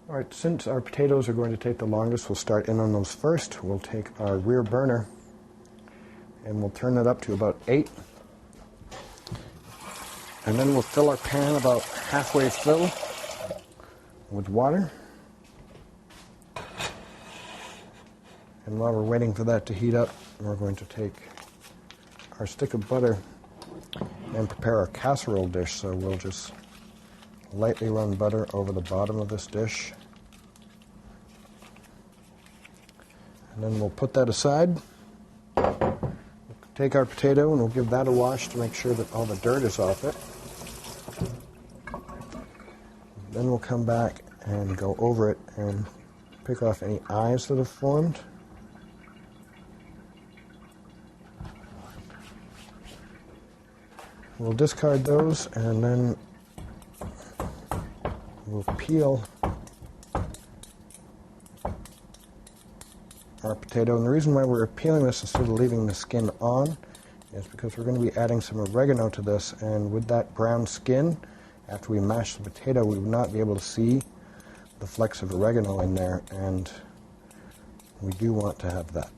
All right, since our potatoes are going to take the longest, we'll start in on those first. We'll take our rear burner and we'll turn it up to about 8. And then we'll fill our pan about halfway full with water. And while we're waiting for that to heat up, we're going to take our stick of butter and prepare our casserole dish. So we'll just lightly run butter over the bottom of this dish. And then we'll put that aside. We'll take our potato and we'll give that a wash to make sure that all the dirt is off it. Then we'll come back and go over it and pick off any eyes that have formed. We'll discard those and then we'll peel our potato. And the reason why we're peeling this instead of leaving the skin on is because we're going to be adding some oregano to this, and with that brown skin, after we mash the potato, we will not be able to see the flecks of oregano in there, and we do want to have that.